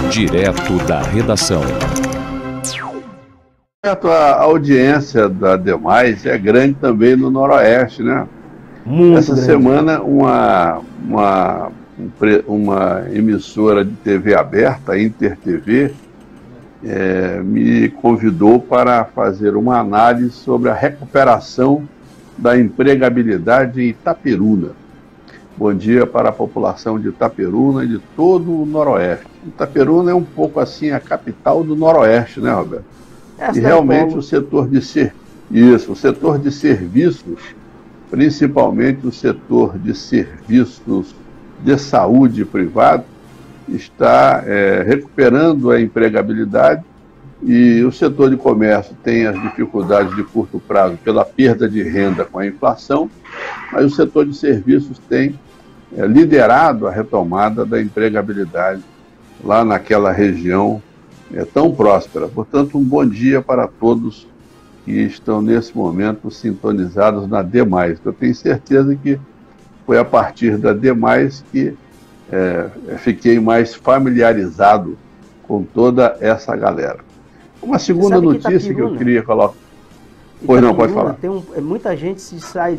Direto da redação. A audiência da Demais é grande também no Noroeste, né? Muito Essa grande. semana uma emissora de TV aberta, a Inter TV, me convidou para fazer uma análise sobre a recuperação da empregabilidade em Itaperuna. Bom dia para a população de Itaperuna e de todo o Noroeste. Itaperuna é um pouco assim a capital do Noroeste, né, Roberto? E realmente o setor de serviços, principalmente o setor de serviços de saúde privado, está recuperando a empregabilidade, e o setor de comércio tem as dificuldades de curto prazo pela perda de renda com a inflação, mas o setor de serviços tem liderado a retomada da empregabilidade lá naquela região tão próspera. Portanto, um bom dia para todos que estão nesse momento sintonizados na Demais. Eu tenho certeza que foi a partir da Demais que fiquei mais familiarizado com toda essa galera. Uma segunda notícia que eu queria colocar. Pois não, pode falar. Muita gente sai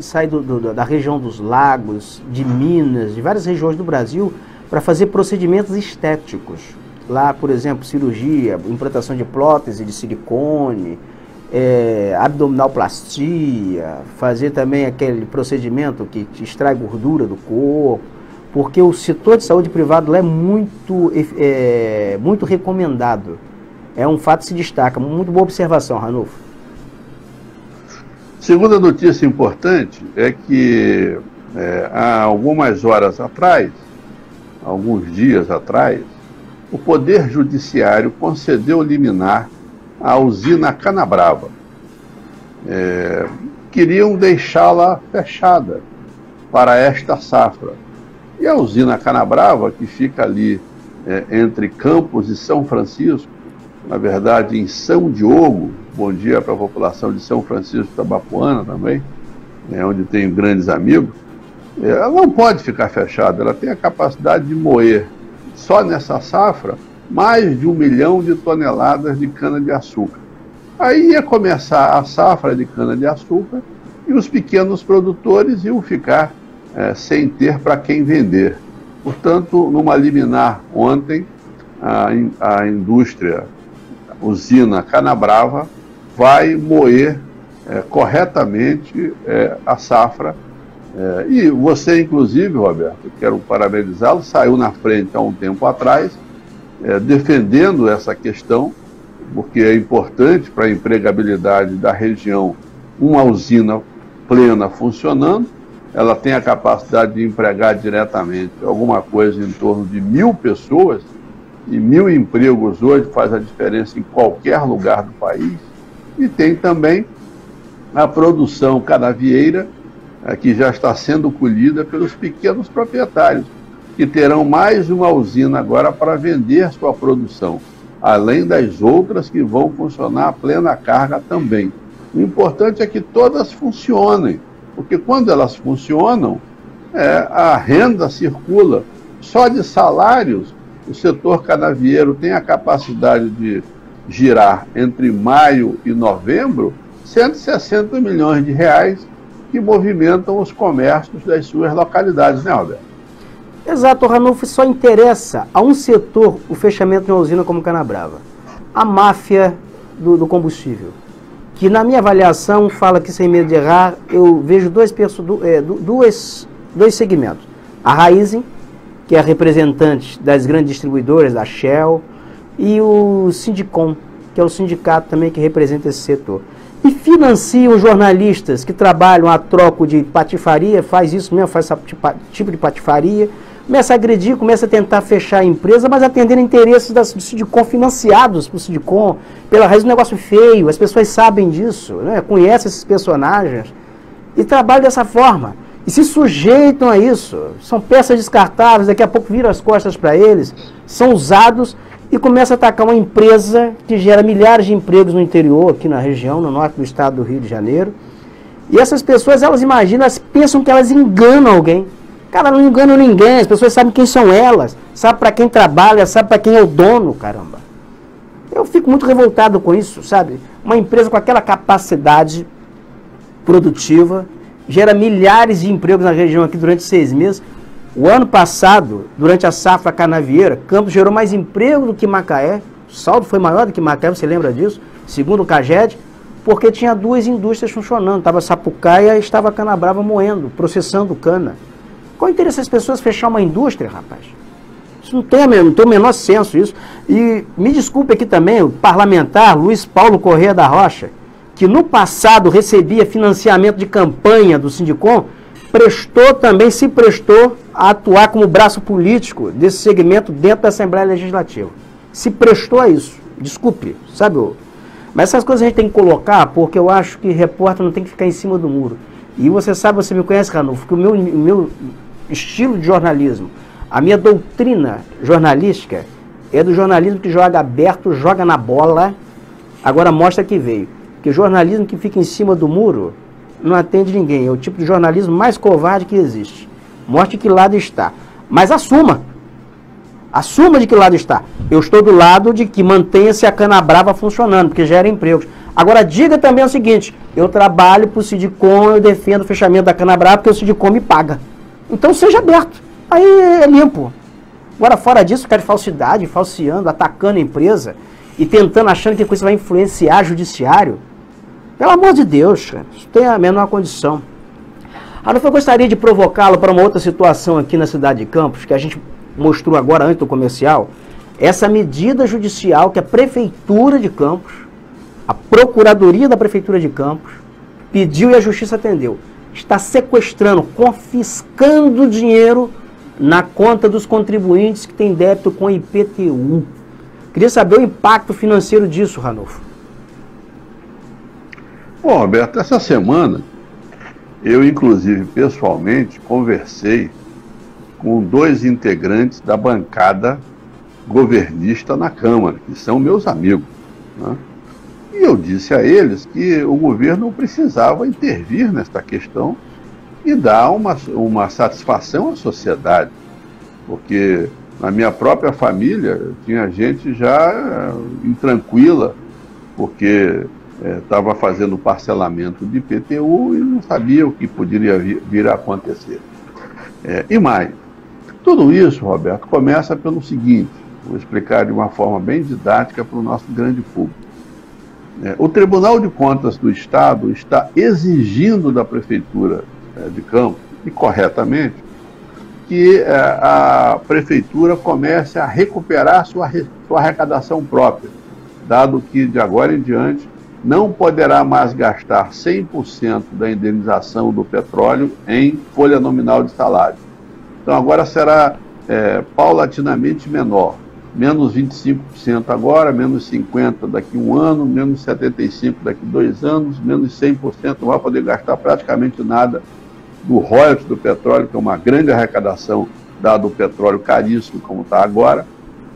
da região dos lagos, de Minas, de várias regiões do Brasil, para fazer procedimentos estéticos. Lá, por exemplo, cirurgia, implantação de prótese de silicone, abdominoplastia, fazer também aquele procedimento que extrai gordura do corpo, porque o setor de saúde privado lá é muito recomendado. É um fato que se destaca. Muito boa observação, Ranulfo. Segunda notícia importante é que há algumas horas atrás, alguns dias atrás, o Poder Judiciário concedeu liminar à usina Canabrava. Queriam deixá-la fechada para esta safra. E a usina Canabrava, que fica ali entre Campos e São Francisco, na verdade em São Diogo, bom dia para a população de São Francisco Tabapuana também, onde tenho grandes amigos, ela não pode ficar fechada, ela tem a capacidade de moer, só nessa safra, mais de 1 milhão de toneladas de cana-de-açúcar. Aí ia começar a safra de cana-de-açúcar e os pequenos produtores iam ficar sem ter para quem vender. Portanto, numa liminar ontem, a indústria, usina Canabrava, vai moer corretamente a safra. E você, inclusive, Roberto, quero parabenizá-lo, saiu na frente há um tempo atrás, defendendo essa questão, porque é importante para a empregabilidade da região uma usina plena funcionando. Ela tem a capacidade de empregar diretamente alguma coisa em torno de 1.000 pessoas, e 1.000 empregos hoje faz a diferença em qualquer lugar do país. E tem também a produção canavieira, que já está sendo colhida pelos pequenos proprietários, que terão mais uma usina agora para vender sua produção, além das outras que vão funcionar a plena carga também. O importante é que todas funcionem, porque quando elas funcionam, a renda circula. Só de salários, o setor canavieiro tem a capacidade de girar entre maio e novembro 160 milhões de reais que movimentam os comércios das suas localidades, né, Roberto? Exato, Ranulfo, só interessa a um setor o fechamento de uma usina como Canabrava. A máfia do combustível, que na minha avaliação, fala que sem medo de errar, eu vejo dois segmentos. A Raízen, que é a representante das grandes distribuidoras, da Shell, e o Sindicom, que é o sindicato também que representa esse setor. E financiam jornalistas que trabalham a troco de patifaria, faz isso mesmo, faz esse tipo de patifaria, começa a agredir, começa a tentar fechar a empresa, mas atendendo interesses do Sindicom, financiados por Sindicom, pela raiz do negócio feio. As pessoas sabem disso, né? Conhecem esses personagens e trabalham dessa forma. E se sujeitam a isso, são peças descartáveis, daqui a pouco viram as costas para eles, são usados e começa a atacar uma empresa que gera milhares de empregos no interior, aqui na região, no norte do estado do Rio de Janeiro. E essas pessoas, elas imaginam, elas pensam que elas enganam alguém. Cara, não enganam ninguém, as pessoas sabem quem são elas, sabem para quem trabalha, sabem para quem é o dono, caramba. Eu fico muito revoltado com isso, sabe? Uma empresa com aquela capacidade produtiva, gera milhares de empregos na região aqui durante 6 meses. O ano passado, durante a safra canavieira, Campos gerou mais emprego do que Macaé. O saldo foi maior do que Macaé, você lembra disso? Segundo o CAGED, porque tinha 2 indústrias funcionando. Estava Sapucaia e estava Canabrava moendo, processando cana. Qual o interesse das pessoas fechar uma indústria, rapaz? Isso não tem o menor senso, isso. E me desculpe aqui também, o parlamentar Luiz Paulo Corrêa da Rocha, que no passado recebia financiamento de campanha do Sindicom, se prestou a atuar como braço político desse segmento dentro da Assembleia Legislativa. Se prestou a isso. Desculpe, sabe? Mas essas coisas a gente tem que colocar, porque eu acho que repórter não tem que ficar em cima do muro. E você sabe, você me conhece, Ranulfo, que o meu estilo de jornalismo, a minha doutrina jornalística é do jornalismo que joga aberto, joga na bola, agora mostra que veio. Porque jornalismo que fica em cima do muro não atende ninguém, é o tipo de jornalismo mais covarde que existe. Mostre que lado está, mas assuma de que lado está. Eu estou do lado de que mantenha-se a Canabrava funcionando, porque gera empregos. Agora diga também o seguinte, eu trabalho para o Sindicom, eu defendo o fechamento da Canabrava porque o Sindicom me paga. Então seja aberto, aí é limpo. Agora fora disso, ficar de falsidade, falseando, atacando a empresa e tentando, achando que a coisa vai influenciar o judiciário. Pelo amor de Deus, cara, isso tem a menor condição. Adolfo, eu gostaria de provocá-lo para uma outra situação aqui na cidade de Campos, que a gente mostrou agora antes do comercial, essa medida judicial que a Prefeitura de Campos, a Procuradoria da Prefeitura de Campos, pediu e a Justiça atendeu. Está sequestrando, confiscando dinheiro na conta dos contribuintes que têm débito com a IPTU. Queria saber o impacto financeiro disso, Ranulfo. Bom, Roberto, essa semana eu, inclusive, pessoalmente, conversei com 2 integrantes da bancada governista na Câmara, que são meus amigos, né? E eu disse a eles que o governo precisava intervir nesta questão e dar uma satisfação à sociedade, porque na minha própria família tinha gente já intranquila, porque estava fazendo parcelamento de IPTU e não sabia o que poderia vir a acontecer. E mais, tudo isso, Roberto, começa pelo seguinte, vou explicar de uma forma bem didática para o nosso grande público. O Tribunal de Contas do Estado está exigindo da Prefeitura de Campos, e corretamente, que a Prefeitura comece a recuperar sua arrecadação própria, dado que de agora em diante não poderá mais gastar 100% da indenização do petróleo em folha nominal de salário. Então agora será paulatinamente menor. Menos 25% agora, menos 50% daqui a 1 ano, menos 75% daqui a 2 anos, menos 100%, não vai poder gastar praticamente nada do royalties do petróleo, que é uma grande arrecadação, dado o petróleo caríssimo como está agora.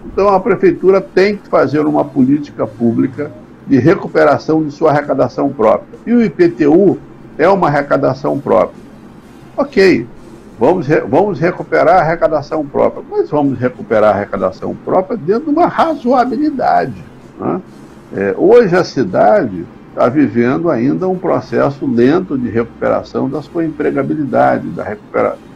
Então a Prefeitura tem que fazer uma política pública de recuperação de sua arrecadação própria. E o IPTU é uma arrecadação própria. Ok, vamos recuperar a arrecadação própria, mas vamos recuperar a arrecadação própria dentro de uma razoabilidade, né? Hoje a cidade está vivendo ainda um processo lento de recuperação da sua empregabilidade,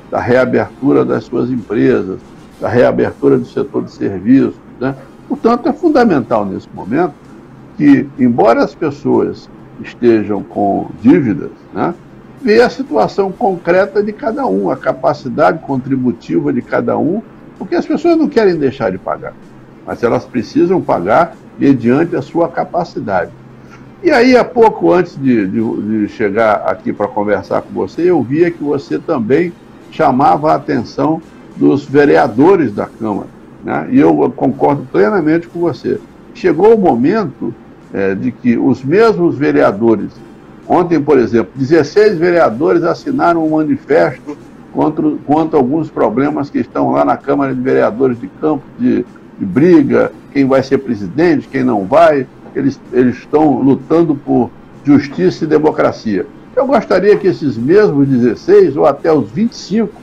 da reabertura das suas empresas, da reabertura do setor de serviços, né? Portanto, é fundamental nesse momento que, embora as pessoas estejam com dívidas, né, ver a situação concreta de cada um, a capacidade contributiva de cada um, porque as pessoas não querem deixar de pagar, mas elas precisam pagar mediante a sua capacidade. E aí, há pouco antes de chegar aqui para conversar com você, eu via que você também chamava a atenção dos vereadores da Câmara, né? E eu concordo plenamente com você. Chegou o momento de que os mesmos vereadores, ontem, por exemplo, 16 vereadores assinaram um manifesto contra alguns problemas que estão lá na Câmara de Vereadores de Campos, de briga, quem vai ser presidente, quem não vai. Eles estão lutando por justiça e democracia. Eu gostaria que esses mesmos 16, ou até os 25,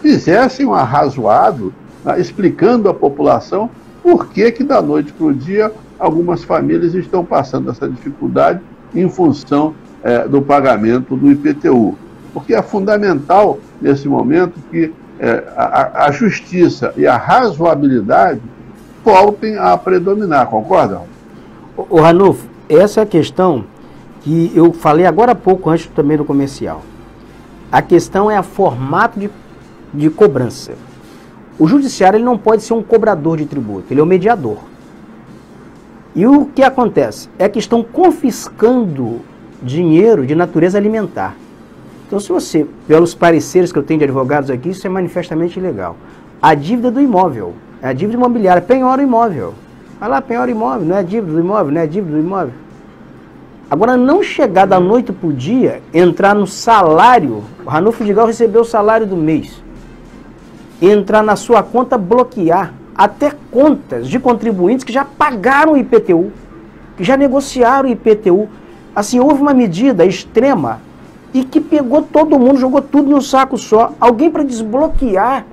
fizessem um arrazoado, né, explicando à população por que da noite para o dia algumas famílias estão passando essa dificuldade em função do pagamento do IPTU. Porque é fundamental, nesse momento, que a justiça e a razoabilidade voltem a predominar, concorda? Ô Ranulfo, essa é a questão que eu falei agora há pouco, antes também do comercial. A questão é o formato de cobrança. O judiciário ele não pode ser um cobrador de tributo, ele é um mediador. E o que acontece? É que estão confiscando dinheiro de natureza alimentar. Então, se você, pelos pareceres que eu tenho de advogados aqui, isso é manifestamente ilegal. A dívida do imóvel, a dívida imobiliária, penhora o imóvel. Vai lá, penhora o imóvel, não é dívida do imóvel, não é dívida do imóvel. Agora, não chegar da noite para o dia, entrar no salário, o Ranulfo Vidigal recebeu o salário do mês, entrar na sua conta, bloquear até contas de contribuintes que já pagaram o IPTU, que já negociaram o IPTU. Assim, houve uma medida extrema e que pegou todo mundo, jogou tudo num saco só. Alguém para desbloquear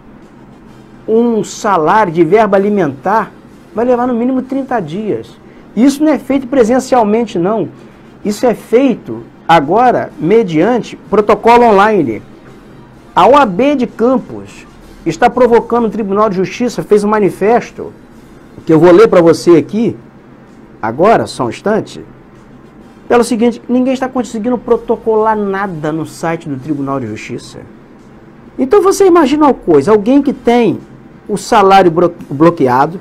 um salário de verba alimentar vai levar no mínimo 30 dias. Isso não é feito presencialmente, não. Isso é feito agora mediante protocolo online. A OAB de Campos está provocando o Tribunal de Justiça, fez um manifesto, que eu vou ler para você aqui, agora, só um instante, pelo seguinte: ninguém está conseguindo protocolar nada no site do Tribunal de Justiça. Então você imagina uma coisa, alguém que tem o salário bloqueado,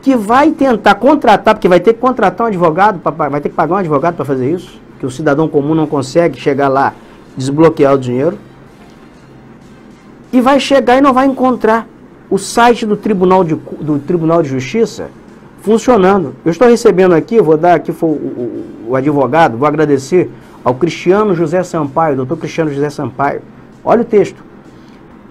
que vai tentar contratar, porque vai ter que contratar um advogado, vai ter que pagar um advogado para fazer isso, que o cidadão comum não consegue chegar lá, desbloquear o dinheiro, e vai chegar e não vai encontrar o site do Tribunal de Justiça funcionando. Eu estou recebendo aqui, eu vou dar aqui o advogado, vou agradecer ao Cristiano José Sampaio, doutor Cristiano José Sampaio. Olha o texto.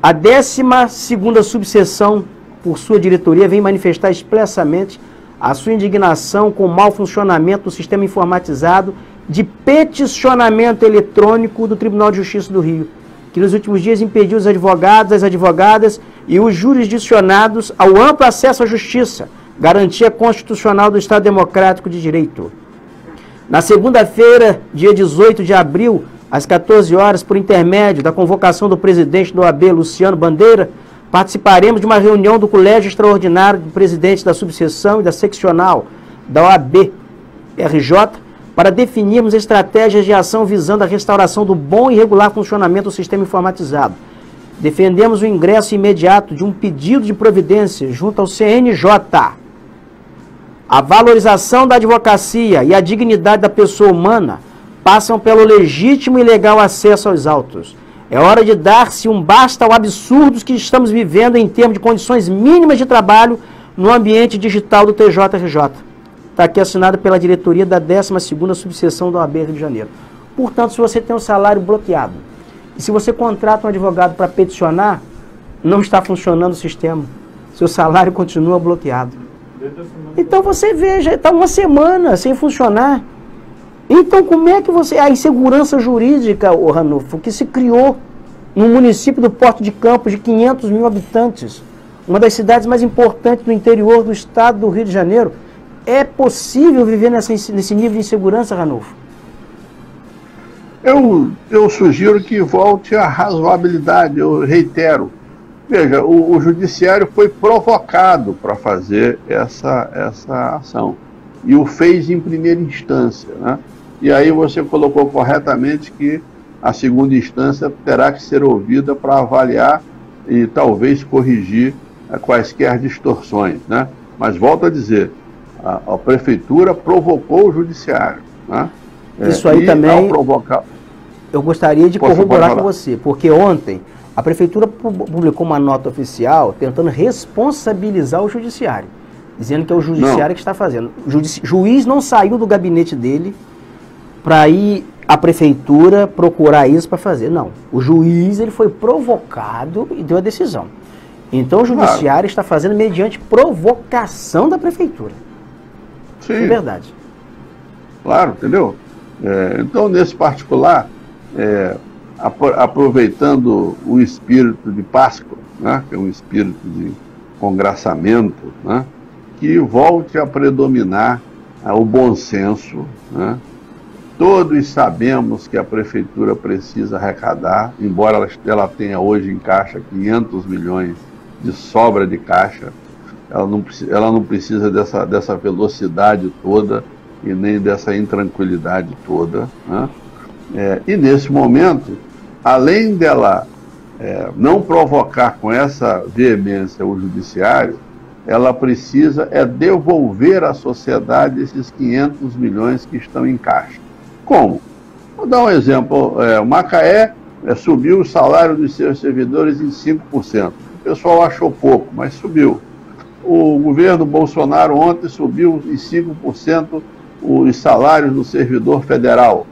A 12ª subseção, por sua diretoria, vem manifestar expressamente a sua indignação com o mau funcionamento do sistema informatizado de peticionamento eletrônico do Tribunal de Justiça do Rio, que nos últimos dias impediu os advogados, as advogadas e os jurisdicionados ao amplo acesso à justiça, garantia constitucional do Estado Democrático de Direito. Na segunda-feira, dia 18 de abril, às 14 horas, por intermédio da convocação do presidente da OAB, Luciano Bandeira, participaremos de uma reunião do Colégio Extraordinário de Presidentes da Subseção e da Seccional da OAB RJ, para definirmos estratégias de ação visando a restauração do bom e regular funcionamento do sistema informatizado. Defendemos o ingresso imediato de um pedido de providência junto ao CNJ. A valorização da advocacia e a dignidade da pessoa humana passam pelo legítimo e legal acesso aos autos. É hora de dar-se um basta ao absurdo que estamos vivendo em termos de condições mínimas de trabalho no ambiente digital do TJRJ. Está aqui assinado pela diretoria da 12ª subseção da OAB Rio de Janeiro. Portanto, se você tem um salário bloqueado, e se você contrata um advogado para peticionar, não está funcionando o sistema. Seu salário continua bloqueado. Então você veja, está uma semana sem funcionar. Então como é que você... A insegurança jurídica, ô Ranulfo, que se criou no município do Porto de Campos, de 500 mil habitantes, uma das cidades mais importantes do interior do estado do Rio de Janeiro, é possível viver nesse nível de insegurança, Ranulfo? Eu sugiro que volte à razoabilidade, eu reitero. Veja, o judiciário foi provocado para fazer essa ação. E o fez em primeira instância, né? E aí você colocou corretamente que a segunda instância terá que ser ouvida para avaliar e talvez corrigir quaisquer distorções, né? Mas volto a dizer, a prefeitura provocou o judiciário, né? Isso aí também eu gostaria de corroborar com você, porque ontem a prefeitura publicou uma nota oficial tentando responsabilizar o judiciário, dizendo que é o judiciário que está fazendo. O juiz não saiu do gabinete dele para ir à prefeitura procurar isso para fazer. Não, o juiz ele foi provocado e deu a decisão. Então o judiciário está fazendo mediante provocação da prefeitura. Sim. É verdade. Claro, entendeu? Então, nesse particular, aproveitando o espírito de Páscoa, né, que é um espírito de congraçamento, né, que volte a predominar o bom senso, né. Todos sabemos que a prefeitura precisa arrecadar, embora ela tenha hoje em caixa 500 milhões de sobra de caixa, ela não precisa dessa velocidade toda e nem dessa intranquilidade toda, né? E nesse momento, além dela não provocar com essa veemência o judiciário, ela precisa devolver à sociedade esses 500 milhões que estão em caixa. Como? Vou dar um exemplo. O Macaé subiu o salário dos seus servidores em 5%. O pessoal achou pouco, mas subiu. O governo Bolsonaro ontem subiu em 5% os salários do servidor federal.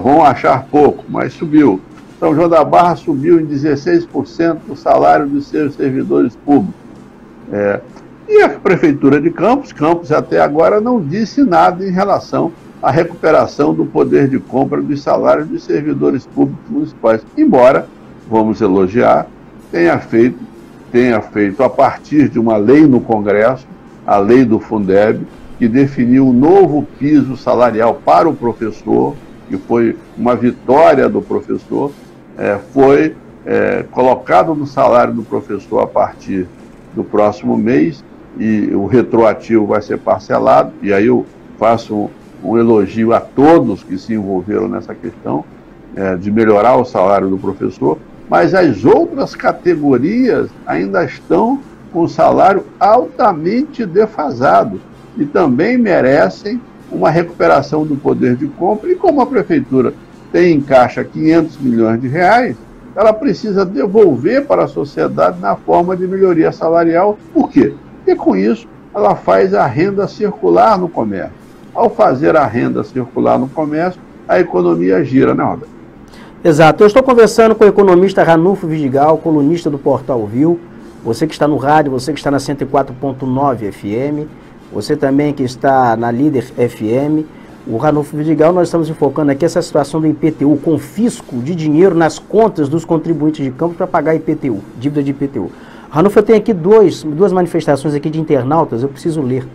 Vão achar pouco, mas subiu. São João da Barra subiu em 16% o salário dos seus servidores públicos. E a Prefeitura de Campos até agora não disse nada em relação à recuperação do poder de compra dos salários dos servidores públicos municipais. Embora, vamos elogiar, tenha feito a partir de uma lei no Congresso, a lei do Fundeb, que definiu um novo piso salarial para o professor, que foi uma vitória do professor, foi colocado no salário do professor a partir do próximo mês, e o retroativo vai ser parcelado, e aí eu faço um elogio a todos que se envolveram nessa questão de melhorar o salário do professor, mas as outras categorias ainda estão com o salário altamente defasado e também merecem uma recuperação do poder de compra. E como a Prefeitura tem em caixa 500 milhões de reais, ela precisa devolver para a sociedade na forma de melhoria salarial. Por quê? Porque com isso ela faz a renda circular no comércio. Ao fazer a renda circular no comércio, a economia gira, né, Roberto? Exato. Eu estou conversando com o economista Ranulfo Vidigal, colunista do Portal Viu. Você que está no rádio, você que está na 104.9 FM, você também que está na Líder FM. O Ranulfo Vidigal, nós estamos enfocando aqui essa situação do IPTU, o confisco de dinheiro nas contas dos contribuintes de Campos para pagar IPTU, dívida de IPTU. Ranulfo, eu tenho aqui duas manifestações aqui de internautas, eu preciso ler.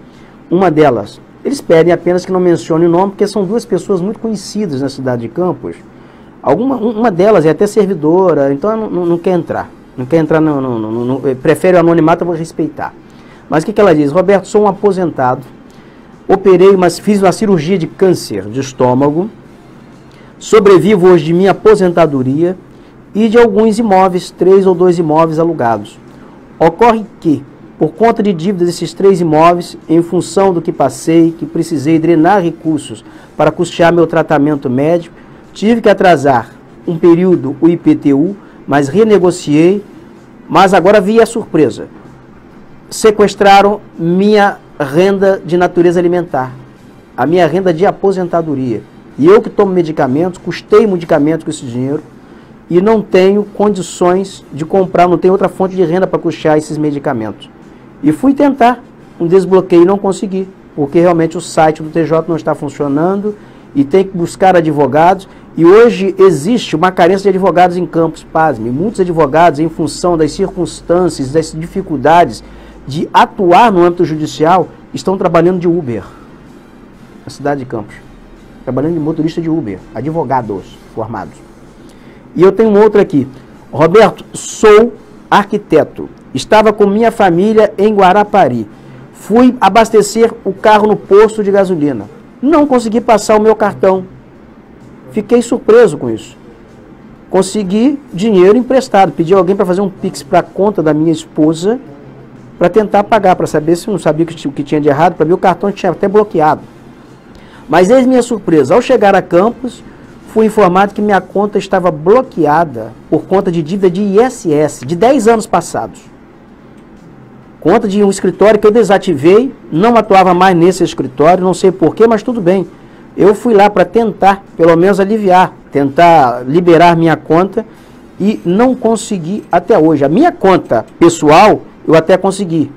Uma delas, eles pedem apenas que não mencione o nome, porque são duas pessoas muito conhecidas na cidade de Campos. Uma delas é até servidora, então não quer entrar. Não quer entrar, prefere o anonimato, eu vou respeitar. Mas o que ela diz? Roberto, sou um aposentado, fiz uma cirurgia de câncer de estômago, sobrevivo hoje de minha aposentadoria e de alguns imóveis, 3 ou 2 imóveis alugados. Ocorre que, por conta de dívidas desses 3 imóveis, em função do que passei, que precisei drenar recursos para custear meu tratamento médico, tive que atrasar um período o IPTU, mas renegociei, mas agora vi a surpresa. Sequestraram minha renda de natureza alimentar, a minha renda de aposentadoria. E eu que tomo medicamentos, custei medicamentos com esse dinheiro e não tenho condições de comprar, não tenho outra fonte de renda para custear esses medicamentos. E fui tentar um desbloqueio e não consegui, porque realmente o site do TJ não está funcionando e tem que buscar advogados. E hoje existe uma carência de advogados em Campos, pasme. Muitos advogados, em função das circunstâncias, das dificuldades de atuar no âmbito judicial, estão trabalhando de Uber na cidade de Campos. Trabalhando de motorista de Uber, advogados formados. E eu tenho um outro aqui. Roberto, sou arquiteto. Estava com minha família em Guarapari. Fui abastecer o carro no posto de gasolina. Não consegui passar o meu cartão. Fiquei surpreso com isso. Consegui dinheiro emprestado. Pedi alguém para fazer um Pix para a conta da minha esposa para tentar pagar, para saber se eu não sabia o que tinha de errado. Para mim o cartão tinha até bloqueado. Mas eis minha surpresa. Ao chegar a Campos, fui informado que minha conta estava bloqueada por conta de dívida de ISS de 10 anos passados. Conta de um escritório que eu desativei, não atuava mais nesse escritório, não sei porquê, mas tudo bem. Eu fui lá para tentar, pelo menos aliviar, tentar liberar minha conta e não consegui até hoje. A minha conta pessoal, eu até consegui,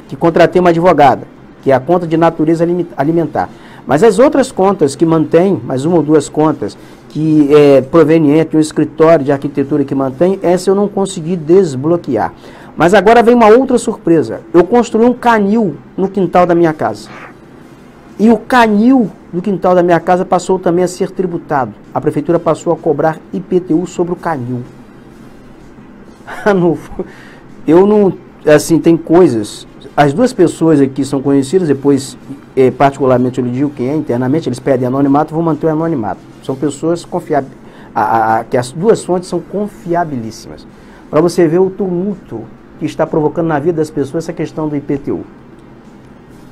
que contratei uma advogada, que é a conta de natureza alimentar. Mas as outras contas que mantém, mais 1 ou 2 contas, que é proveniente de um escritório de arquitetura que mantém, essa eu não consegui desbloquear. Mas agora vem uma outra surpresa. Eu construí um canil no quintal da minha casa. E o canil do quintal da minha casa passou também a ser tributado. A prefeitura passou a cobrar IPTU sobre o canil. Eu não... Assim, tem coisas... As duas pessoas aqui são conhecidas, depois, particularmente, eu lhe digo quem é, internamente, eles pedem anonimato, vou manter o anonimato. São pessoas confiáveis, que as duas fontes são confiabilíssimas. Para você ver o tumulto que está provocando na vida das pessoas essa questão do IPTU.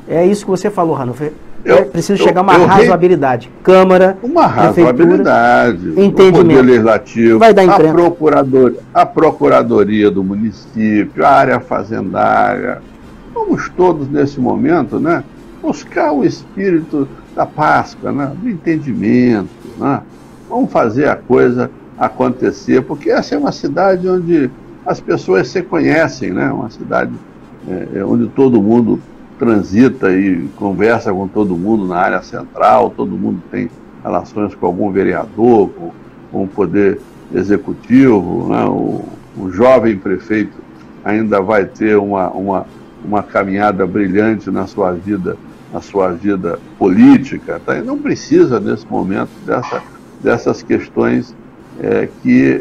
É isso que você falou, Ranulfo. Preciso chegar a uma razoabilidade. Câmara, uma razoabilidade, entendimento. O Poder Legislativo, vai dar a Procuradoria do município, a área fazendária. Vamos todos, nesse momento, né, buscar o espírito da Páscoa, né, do entendimento. Né? Vamos fazer a coisa acontecer, porque essa é uma cidade onde as pessoas se conhecem, né? Uma cidade onde todo mundo transita e conversa com todo mundo na área central, todo mundo tem relações com algum vereador, com o poder executivo, né? O jovem prefeito ainda vai ter uma caminhada brilhante na sua vida política, tá? E não precisa, nesse momento, dessas questões que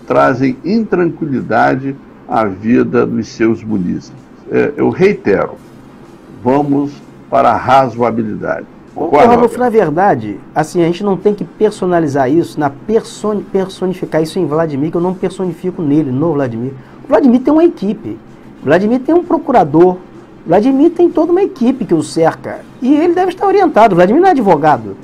trazem intranquilidade à vida dos seus munícipes. Eu reitero, vamos para a razoabilidade. Ranulfo, na verdade, assim, a gente não tem que personalizar isso, personificar isso em Vladimir, que eu não personifico nele, no Vladimir. O Vladimir tem uma equipe, o Vladimir tem um procurador, o Vladimir tem toda uma equipe que o cerca, e ele deve estar orientado, o Vladimir não é advogado.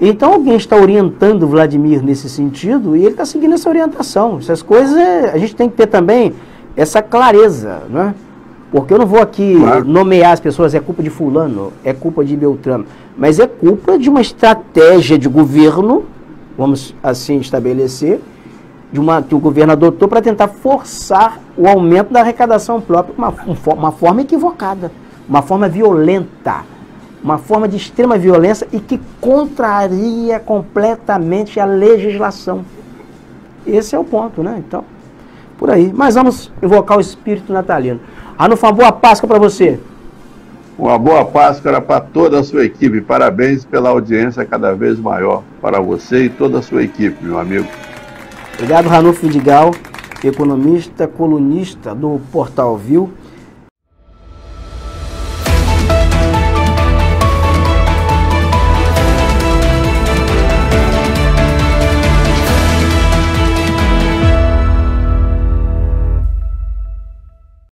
Então alguém está orientando o Vladimir nesse sentido e ele está seguindo essa orientação. Essas coisas a gente tem que ter também essa clareza, né? Porque eu não vou aqui nomear as pessoas, é culpa de fulano, é culpa de Beltrano, mas é culpa de uma estratégia de governo, vamos assim estabelecer, que o governo adotou para tentar forçar o aumento da arrecadação própria, uma forma equivocada, uma forma violenta. Uma forma de extrema violência e que contraria completamente a legislação. Esse é o ponto, né? Então, por aí. Mas vamos invocar o espírito natalino. Ranulfo, uma boa Páscoa para você. Uma boa Páscoa para toda a sua equipe. Parabéns pela audiência cada vez maior para você e toda a sua equipe, meu amigo. Obrigado, Ranulfo Vidigal, economista, colunista do Portal Viu.